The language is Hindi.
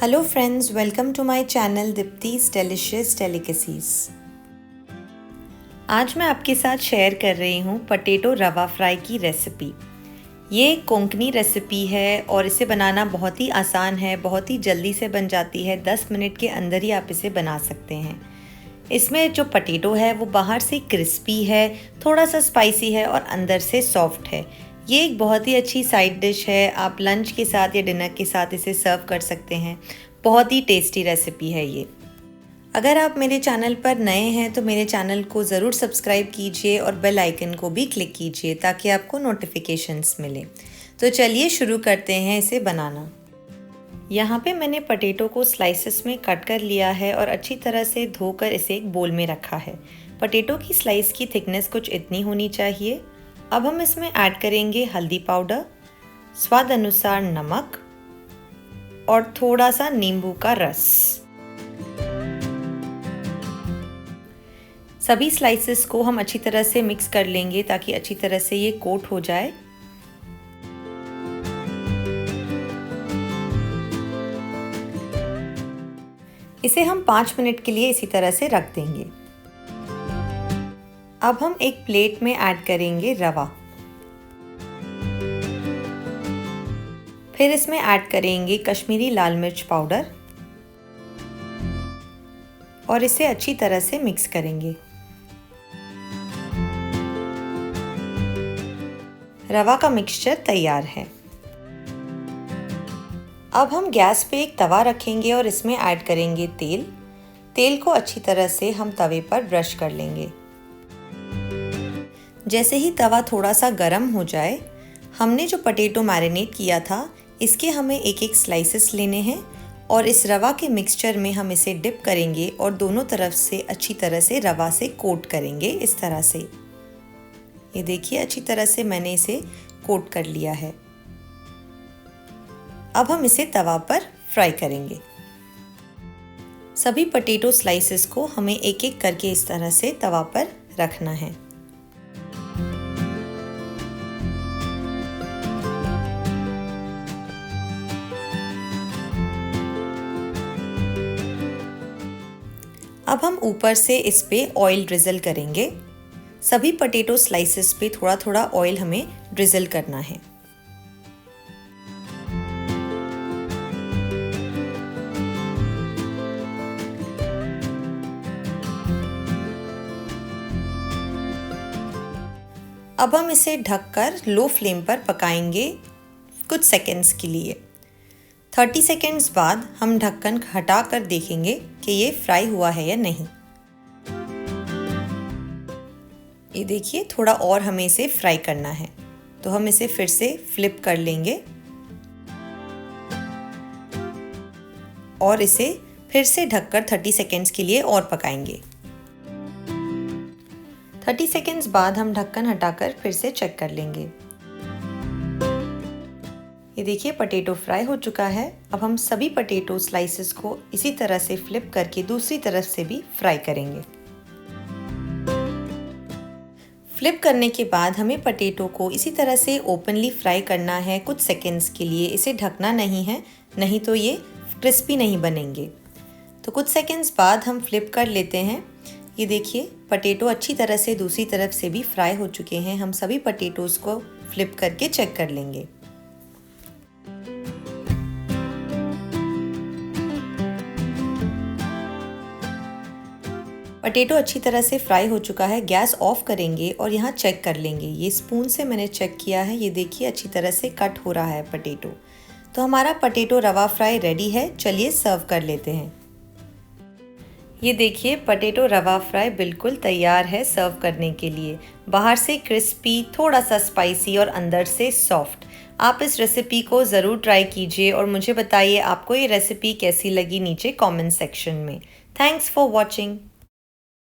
Hello friends, welcome to my channel Deepti's delicious delicacies. आज मैं आपके साथ शेयर कर रही हूँ पोटैटो रवा फ्राई की रेसिपी। ये एक कोंकणी रेसिपी है और इसे बनाना बहुत ही आसान है, बहुत ही जल्दी से बन जाती है। 10 मिनट के अंदर ही आप इसे बना सकते हैं। इसमें जो पोटैटो है वो बाहर से क्रिस्पी है, थोड़ा सा स्पाइसी है और अंदर से सॉफ्ट है। ये एक बहुत ही अच्छी साइड डिश है। आप लंच के साथ या डिनर के साथ इसे सर्व कर सकते हैं। बहुत ही टेस्टी रेसिपी है ये। अगर आप मेरे चैनल पर नए हैं तो मेरे चैनल को ज़रूर सब्सक्राइब कीजिए और बेल आइकन को भी क्लिक कीजिए ताकि आपको नोटिफिकेशंस मिले। तो चलिए शुरू करते हैं इसे बनाना। यहाँ पे मैंने पोटैटो को स्लाइसेस में कट कर लिया है और अच्छी तरह से धोकर इसे एक बोल में रखा है। पोटैटो की स्लाइस की थिकनेस कुछ इतनी होनी चाहिए। अब हम इसमें ऐड करेंगे हल्दी पाउडर, स्वाद अनुसार नमक और थोड़ा सा नींबू का रस। सभी स्लाइसेस को हम अच्छी तरह से मिक्स कर लेंगे ताकि अच्छी तरह से ये कोट हो जाए। इसे हम 5 मिनट के लिए इसी तरह से रख देंगे। अब हम एक प्लेट में ऐड करेंगे रवा। फिर इसमें ऐड करेंगे कश्मीरी लाल मिर्च पाउडर और इसे अच्छी तरह से मिक्स करेंगे। रवा का मिक्सचर तैयार है। अब हम गैस पे एक तवा रखेंगे और इसमें ऐड करेंगे तेल। तेल को अच्छी तरह से हम तवे पर ब्रश कर लेंगे। जैसे ही तवा थोड़ा सा गर्म हो जाए, हमने जो पोटैटो मैरिनेट किया था इसके हमें एक एक स्लाइसेस लेने हैं और इस रवा के मिक्सचर में हम इसे डिप करेंगे और दोनों तरफ से अच्छी तरह से रवा से कोट करेंगे। इस तरह से ये देखिए, अच्छी तरह से मैंने इसे कोट कर लिया है। अब हम इसे तवा पर फ्राई करेंगे। सभी पोटैटो स्लाइसेस को हमें एक एक करके इस तरह से तवा पर रखना है। अब हम ऊपर से इस पे ऑयल ड्रिजल करेंगे। सभी पोटैटो स्लाइसेस पे थोड़ा थोड़ा ऑयल हमें ड्रिजल करना है। अब हम इसे ढककर लो फ्लेम पर पकाएंगे कुछ सेकंड्स के लिए। 30 सेकंड्स बाद हम ढक्कन हटा कर देखेंगे कि ये फ्राई हुआ है या नहीं। ये देखिए, थोड़ा और हमें इसे फ्राई करना है, तो हम इसे फिर से फ्लिप कर लेंगे और इसे फिर से ढककर 30 सेकंड्स के लिए और पकाएंगे। 30 सेकंड्स बाद हम ढक्कन हटाकर फिर से चेक कर लेंगे। ये देखिए, पोटैटो फ्राई हो चुका है। अब हम सभी पोटैटो स्लाइसेस को इसी तरह से फ्लिप करके दूसरी तरफ से भी फ्राई करेंगे। फ्लिप करने के बाद हमें पोटैटो को इसी तरह से ओपनली फ्राई करना है कुछ सेकंड्स के लिए। इसे ढकना नहीं है, नहीं तो ये क्रिस्पी नहीं बनेंगे। तो कुछ सेकंड्स बाद हम फ्लिप कर लेते हैं। ये देखिए, पोटैटो अच्छी तरह से दूसरी तरफ से भी फ्राई हो चुके हैं। हम सभी पोटैटोज़ को फ्लिप करके चेक कर लेंगे। पोटैटो अच्छी तरह से फ्राई हो चुका है। गैस ऑफ करेंगे और यहाँ चेक कर लेंगे। ये स्पून से मैंने चेक किया है। ये देखिए, अच्छी तरह से कट हो रहा है पोटैटो। तो हमारा पोटैटो रवा फ्राई रेडी है। चलिए सर्व कर लेते हैं। ये देखिए, पोटैटो रवा फ्राई बिल्कुल तैयार है सर्व करने के लिए। बाहर से क्रिस्पी, थोड़ा सा स्पाइसी और अंदर से सॉफ्ट। आप इस रेसिपी को ज़रूर ट्राई कीजिए और मुझे बताइए आपको ये रेसिपी कैसी लगी नीचे कमेंट सेक्शन में। Thanks for watching.